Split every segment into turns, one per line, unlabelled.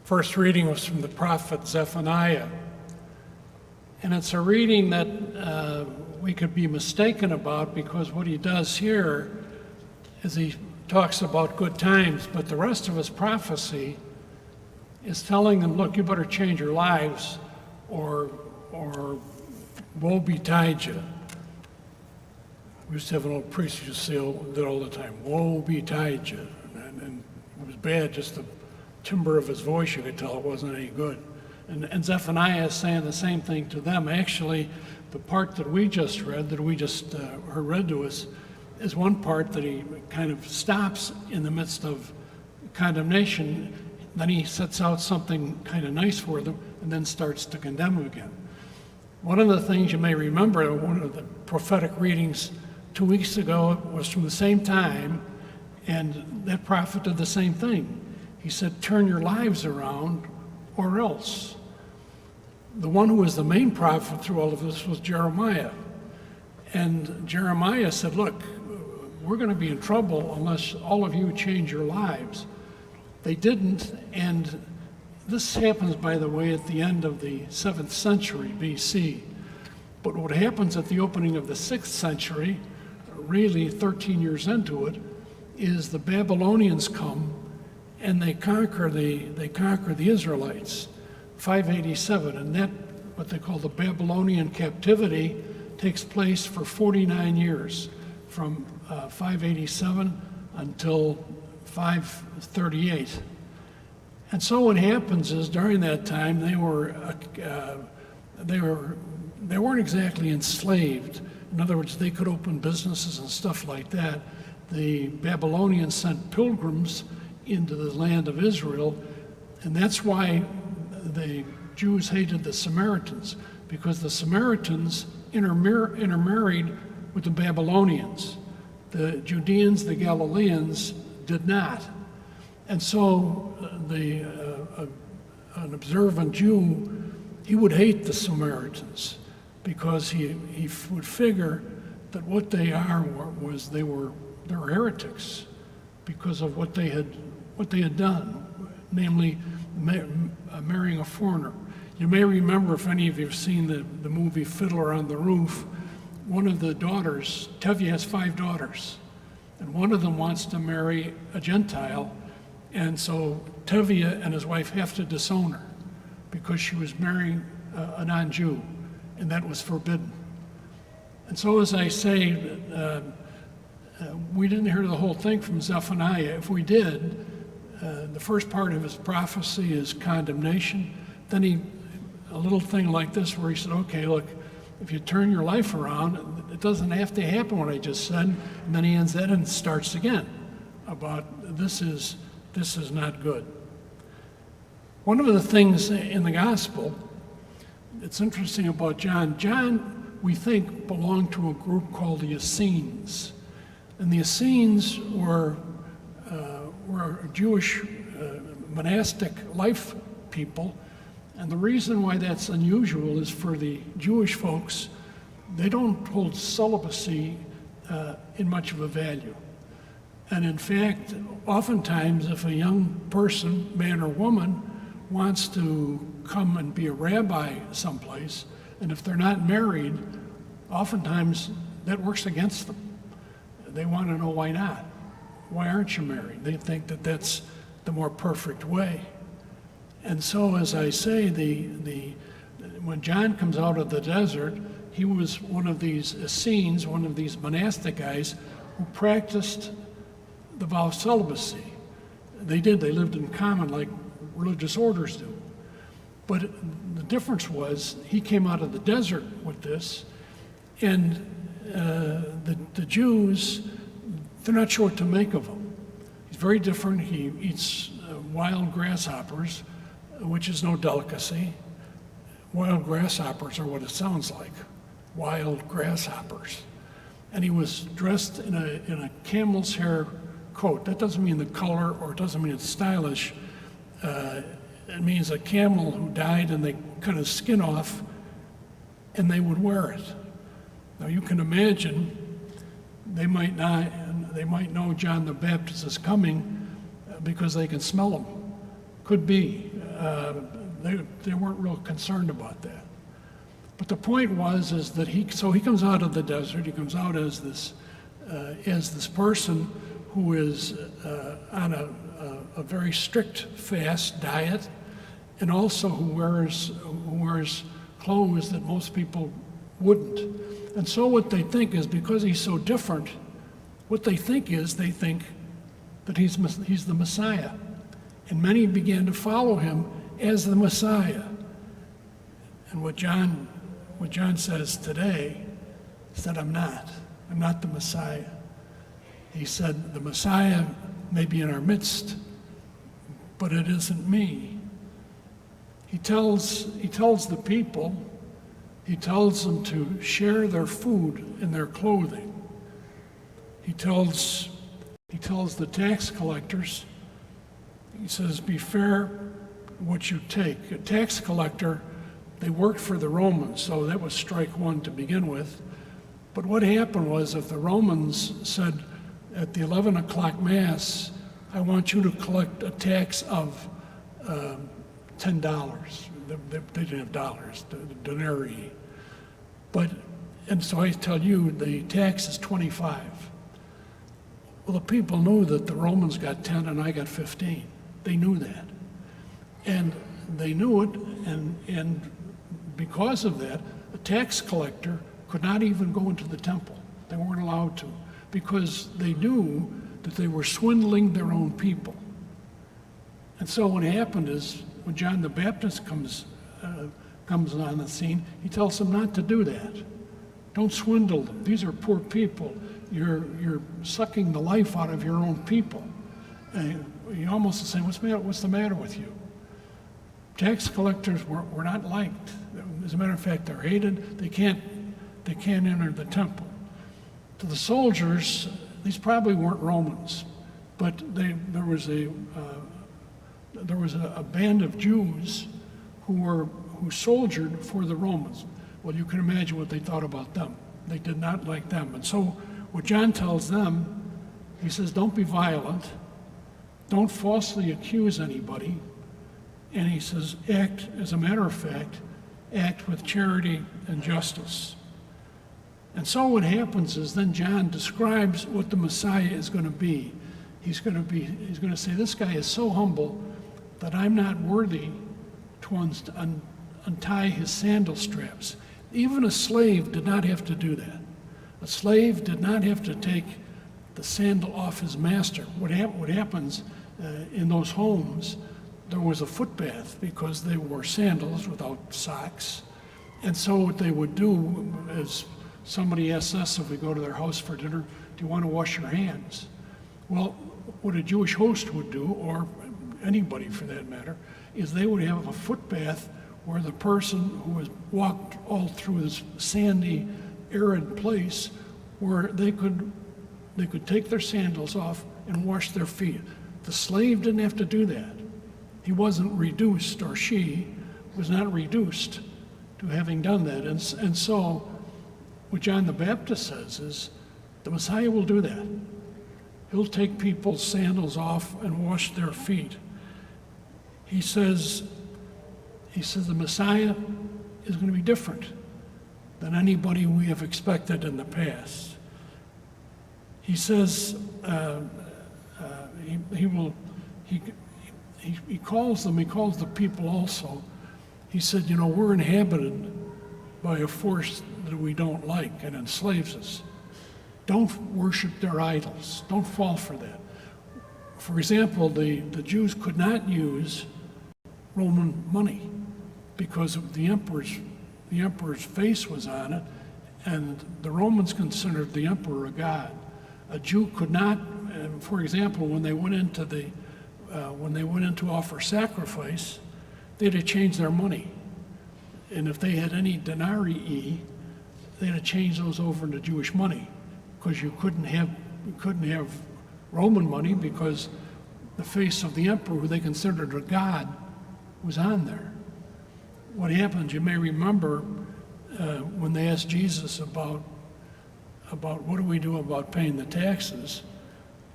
First reading was from the Prophet Zephaniah. And it's a reading that we could be mistaken about, because what he does here is he talks about good times, but the rest of his prophecy is telling them, look, you better change your lives or woe betide you. We used to have an old priest who used to say that all the time, woe betide you. And it was bad, just the timbre of his voice, you could tell it wasn't any good. And Zephaniah is saying the same thing to them. Actually, the part that we just read, heard read to us, is one part that he kind of stops in the midst of condemnation. Then he sets out something kind of nice for them, and then starts to condemn them again. One of the things you may remember, one of the prophetic readings 2 weeks ago was from the same time, and that prophet did the same thing. He said, turn your lives around or else. The one who was the main prophet through all of this was Jeremiah. And Jeremiah said, look, we're going to be in trouble unless all of you change your lives. They didn't, and this happens, by the way, at the end of the 7th century BC. But what happens at the opening of the 6th century, really 13 years into it, is the Babylonians come and they conquer the Israelites, 587, and that, what they call the Babylonian Captivity, takes place for 49 years, from 587 until 538. And so what happens is, during that time, they weren't exactly enslaved. In other words, they could open businesses and stuff like that. The Babylonians sent pilgrims into the land of Israel, and that's why the Jews hated the Samaritans, because the Samaritans intermarried with the Babylonians. The Judeans, the Galileans, did not. And so an observant Jew, he would hate the Samaritans, because he would figure that what they are was they were heretics because of what they had done, namely marrying a foreigner. You may remember, if any of you have seen the movie Fiddler on the Roof, one of the daughters, Tevye has 5 daughters, and one of them wants to marry a Gentile, and so Tevye and his wife have to disown her because she was marrying a non-Jew, and that was forbidden. And so, as I say, we didn't hear the whole thing from Zephaniah. If we did, the first part of his prophecy is condemnation. Then a little thing like this where he said, okay, look, if you turn your life around, it doesn't have to happen what I just said. And then he ends that and starts again about this is not good. One of the things in the gospel that's interesting about John, we think, belonged to a group called the Essenes. And the Essenes were Jewish monastic life people. And the reason why that's unusual is, for the Jewish folks, they don't hold celibacy in much of a value. And in fact, oftentimes, if a young person, man or woman, wants to come and be a rabbi someplace, and if they're not married, oftentimes that works against them. They want to know why not. Why aren't you married? They think that that's the more perfect way. And so, as I say, when John comes out of the desert, he was one of these Essenes, one of these monastic guys who practiced the vow of celibacy. They lived in common like religious orders do. But the difference was, he came out of the desert with this, and the Jews, they're not sure what to make of him. He's very different. He eats wild grasshoppers, which is no delicacy. Wild grasshoppers are what it sounds like, wild grasshoppers. And he was dressed in a camel's hair coat. That doesn't mean the color, or it doesn't mean it's stylish. It means a camel who died, and they cut his skin off and they would wear it. Now you can imagine they might know John the Baptist is coming because they can smell him. Could be. they weren't real concerned about that. But the point is that he comes out of the desert. He comes out as this person who is on a very strict fast diet, and also who wears clothes that most people wouldn't. And so what they think is, because he's so different, what they think that he's the Messiah. And many began to follow him as the Messiah. And what John says today is that I'm not the Messiah. He said, the Messiah may be in our midst, but it isn't me. He tells the people, he tells them to share their food and their clothing. He tells the tax collectors, he says, be fair what you take. A tax collector, they worked for the Romans, so that was strike one to begin with. But what happened was, if the Romans said at the 11 o'clock Mass, I want you to collect a tax of $10. They didn't have dollars, the denarii. And so I tell you, the tax is 25. Well, the people knew that the Romans got 10 and I got 15. They knew that. And they knew it, and because of that, a tax collector could not even go into the temple. They weren't allowed to, because they knew that they were swindling their own people. And so what happened is, when John the Baptist comes on the scene, he tells them not to do that. Don't swindle them. These are poor people. You're sucking the life out of your own people. And you almost say, what's the matter with you? Tax collectors were not liked. As a matter of fact, they're hated. They can't enter the temple. To the soldiers, these probably weren't Romans, but there was a band of Jews who soldiered for the Romans. Well, you can imagine what they thought about them. They did not like them. And so what John tells them, he says, don't be violent. Don't falsely accuse anybody. And he says, as a matter of fact, act with charity and justice. And so what happens is, then John describes what the Messiah is going to be. He's going to say, this guy is so humble that I'm not worthy to untie his sandal straps. Even a slave did not have to do that. A slave did not have to take the sandal off his master. What happens in those homes, there was a footbath because they wore sandals without socks. And so what they would do is, somebody asks us if we go to their house for dinner, do you want to wash your hands? Well, what a Jewish host would do, or anybody for that matter, is they would have a footbath where the person who has walked all through this sandy, arid place, where they could take their sandals off and wash their feet. The slave didn't have to do that. He wasn't reduced, or she was not reduced to having done that. And so what John the Baptist says is, the Messiah will do that. He'll take people's sandals off and wash their feet. He says the Messiah is going to be different than anybody we have expected in the past. He says he calls the people also. He said, we're inhabited by a force that we don't like and enslaves us. Don't worship their idols. Don't fall for that. For example, the Jews could not use Roman money because of the emperor's face was on it, and the Romans considered the emperor a god. A Jew could not, for example, when they went in to offer sacrifice, they had to change their money. And if they had any denarii, they had to change those over into Jewish money, because you couldn't have Roman money, because the face of the emperor, who they considered a god, was on there. What happened, you may remember, when they asked Jesus about what do we do about paying the taxes,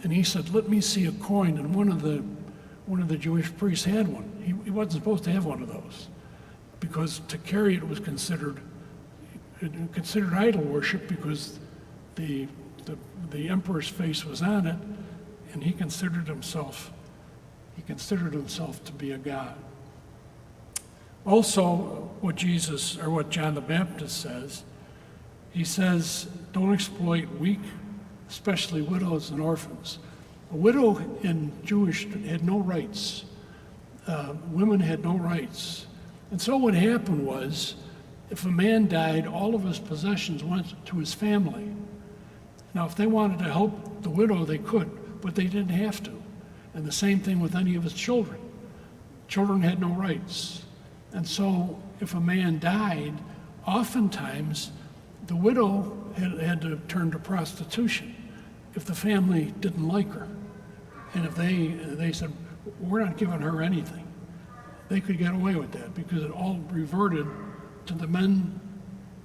and he said, let me see a coin. And one of one of the Jewish priests had one. He wasn't supposed to have one of those because to carry it was considered idol worship because the emperor's face was on it, and he considered himself to be a god. Also, what John the Baptist says, he says, don't exploit weak, especially widows and orphans. A widow in Jewish had no rights. Women had no rights. And so what happened was, if a man died, all of his possessions went to his family. Now, if they wanted to help the widow, they could, but they didn't have to. And the same thing with any of his children. Children had no rights. And so if a man died, oftentimes the widow had to turn to prostitution if the family didn't like her. And if they said, we're not giving her anything, they could get away with that because it all reverted to the men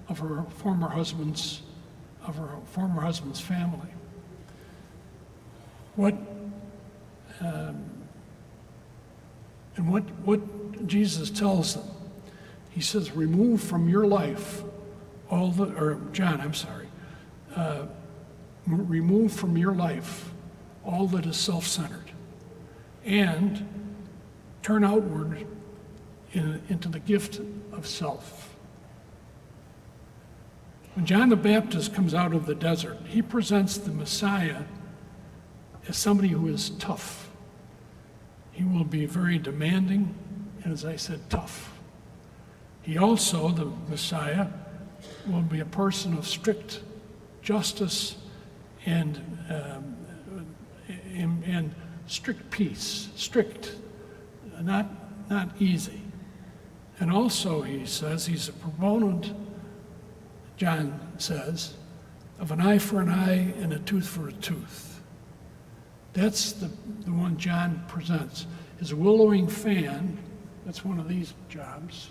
of her former husband's family. What Jesus tells them, he says, remove from your life remove from your life all that is self-centered and turn outward into the gift of self. When John the Baptist comes out of the desert, he presents the Messiah as somebody who is tough. He will be very demanding, and as I said, tough. He also, the Messiah, will be a person of strict justice and strict peace, not easy. And also, he says, he's a proponent, John says, of an eye for an eye and a tooth for a tooth. That's the one John presents. His willowing fan, that's one of these jobs.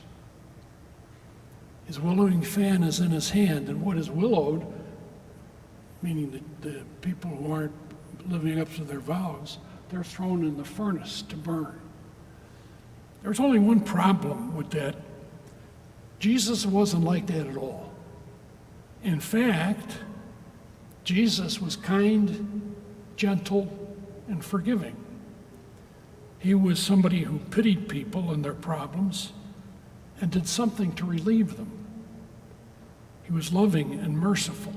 His willowing fan is in his hand, and what is willowed, meaning the people who aren't living up to their vows, they're thrown in the furnace to burn. There's only one problem with that. Jesus wasn't like that at all. In fact, Jesus was kind, gentle, and forgiving. He was somebody who pitied people and their problems and did something to relieve them. He was loving and merciful.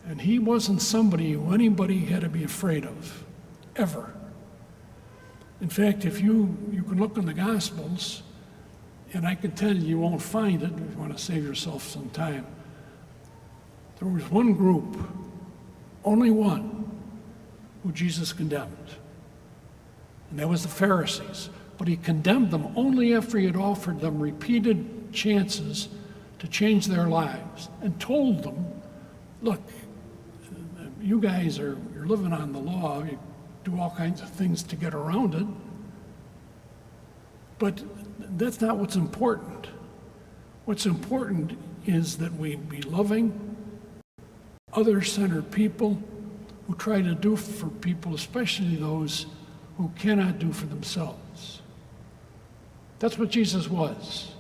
And he wasn't somebody who anybody had to be afraid of, ever. In fact, if you can look in the Gospels, and I can tell you won't find it if you want to save yourself some time. There was one group, only one, who Jesus condemned. And that was the Pharisees. But he condemned them only after he had offered them repeated chances to change their lives and told them, look, you guys you're living on the law, you do all kinds of things to get around it, but that's not what's important. What's important is that we be loving, other-centered people who try to do for people, especially those who cannot do for themselves. That's what Jesus was.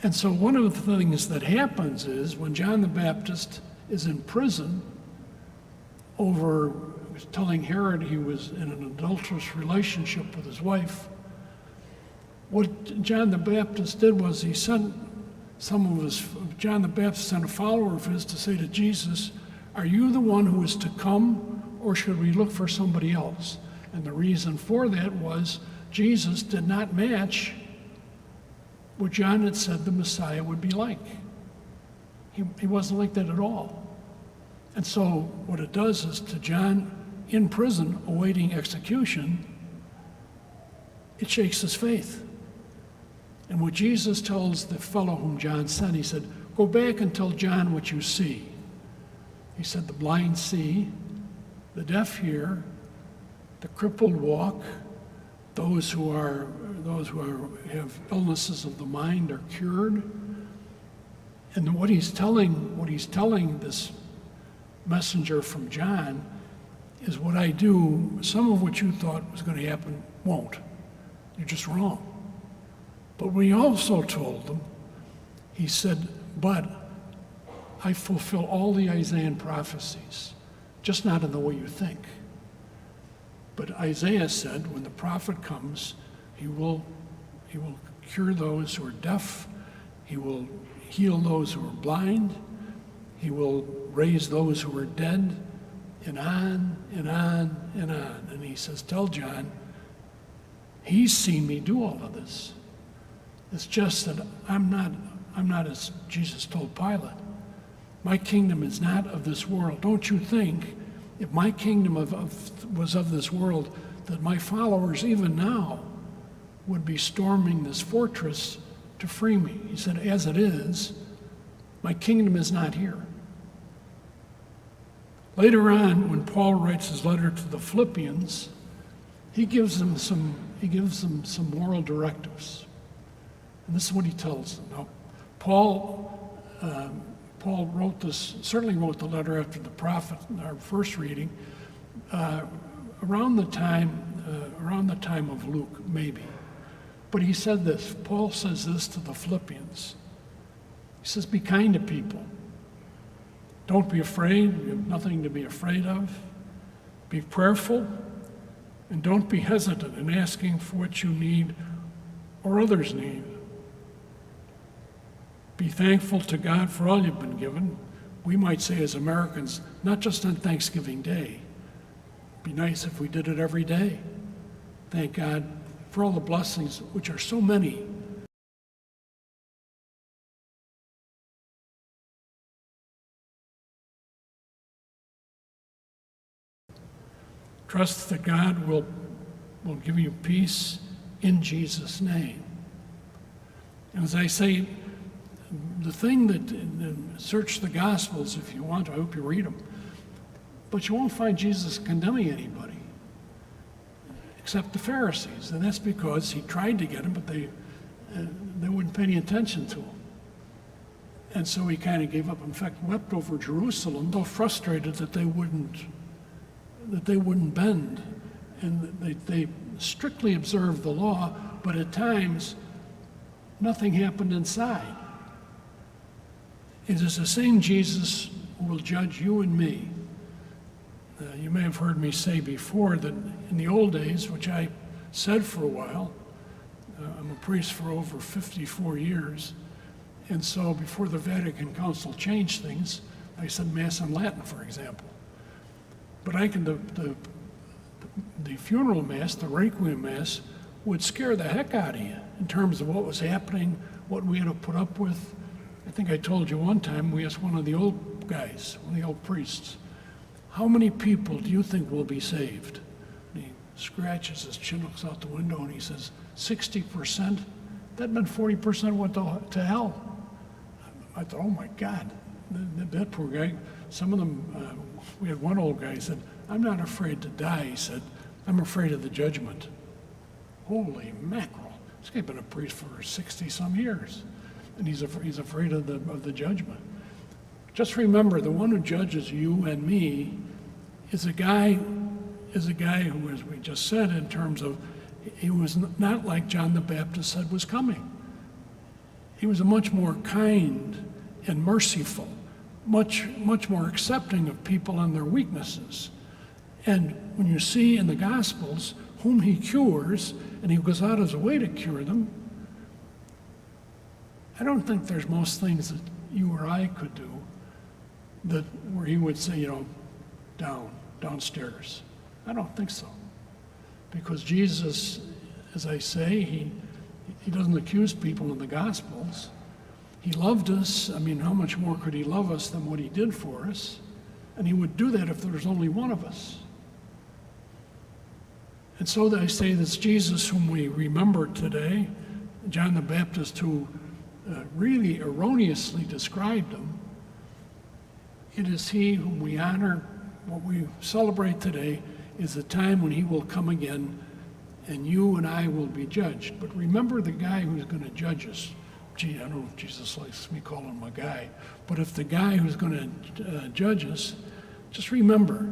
And so one of the things that happens is when John the Baptist is in prison was telling Herod he was in an adulterous relationship with his wife, what John the Baptist did was he sent John the Baptist sent a follower of his to say to Jesus, are you the one who is to come, or should we look for somebody else? And the reason for that was Jesus did not match what John had said the Messiah would be like. He wasn't like that at all. And so what it does is to John in prison awaiting execution, it shakes his faith. And what Jesus tells the fellow whom John sent, he said, go back and tell John what you see. He said, the blind see, the deaf hear, the crippled walk, those who have illnesses of the mind are cured. And what he's telling this messenger from John is what I do, some of what you thought was going to happen won't. You're just wrong. But what he also told them, he said, but I fulfill all the Isaiah prophecies, just not in the way you think. But Isaiah said, when the prophet comes, he will cure those who are deaf, he will heal those who are blind, he will raise those who are dead, and on and on and on. And he says, tell John, he's seen me do all of this. It's just that I'm not as Jesus told Pilate. My kingdom is not of this world. Don't you think, if my kingdom was of this world, that my followers even now would be storming this fortress to free me? He said, as it is, my kingdom is not here. Later on, when Paul writes his letter to the Philippians, he gives them some moral directives. And this is what he tells them. Now, Paul certainly wrote the letter after the prophet, our first reading, around the time of Luke, maybe. But he said this, Paul says this to the Philippians. He says, be kind to people. Don't be afraid. You have nothing to be afraid of. Be prayerful, and don't be hesitant in asking for what you need or others need. Be thankful to God for all you've been given. We might say as Americans, not just on Thanksgiving Day. It'd be nice if we did it every day. Thank God for all the blessings, which are so many. Trust that God will give you peace in Jesus' name. And as I say, the thing that, search the Gospels if you want to, I hope you read them, but you won't find Jesus condemning anybody, except the Pharisees. And that's because he tried to get them, but they wouldn't pay any attention to him. And so he kind of gave up. In fact, wept over Jerusalem, though frustrated that they wouldn't bend. And they strictly observed the law, but at times, nothing happened inside. It is the same Jesus who will judge you and me. You may have heard me say before that in the old days, which I said for a while, I'm a priest for over 54 years, and so before the Vatican Council changed things, I said Mass in Latin, for example. But the funeral Mass, the Requiem Mass, would scare the heck out of you in terms of what was happening, what we had to put up with. I think I told you one time, we asked one of the old guys, one of the old priests, how many people do you think will be saved? And he scratches his chin, looks out the window, and he says, 60%? That meant 40% went to hell. I thought, oh my God, that poor guy. Some of them, we had one old guy, he said, I'm not afraid to die. He said, I'm afraid of the judgment. Holy mackerel. This guy's been a priest for 60-some years. And he's afraid of the judgment. Just remember, the one who judges you and me is a guy who, as we just said, in terms of, he was not like John the Baptist said was coming. He was a much more kind and merciful, much more accepting of people and their weaknesses. And when you see in the Gospels whom he cures, and he goes out of his way to cure them, I don't think there's most things that you or I could do that where he would say, downstairs. I don't think so. Because Jesus, as I say, he doesn't accuse people in the Gospels. He loved us. I mean, how much more could he love us than what he did for us? And he would do that if there was only one of us. And so I say this Jesus whom we remember today, John the Baptist, who really erroneously described him, it is he whom we honor. What we celebrate today is the time when he will come again and you and I will be judged. But remember the guy who's going to judge us. Gee, I don't know if Jesus likes me calling him a guy, but if the guy who's going to judge us, just remember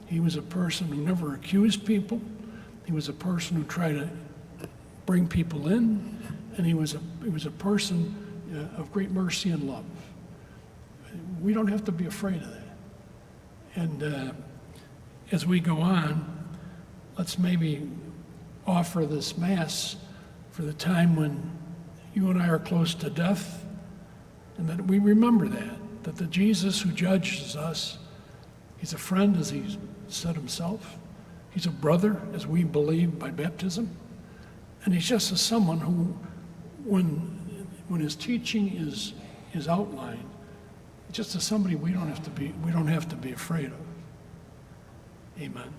He was a person who never accused people. He was a person who tried to bring people in, and he was a person of great mercy and love. We don't have to be afraid of that. And as we go on, let's maybe offer this Mass for the time when you and I are close to death, and that we remember that the Jesus who judges us, he's a friend, as he said himself. He's a brother, as we believe by baptism. And he's just someone who, when his teaching is outlined, just as somebody we don't have to be afraid of. Amen.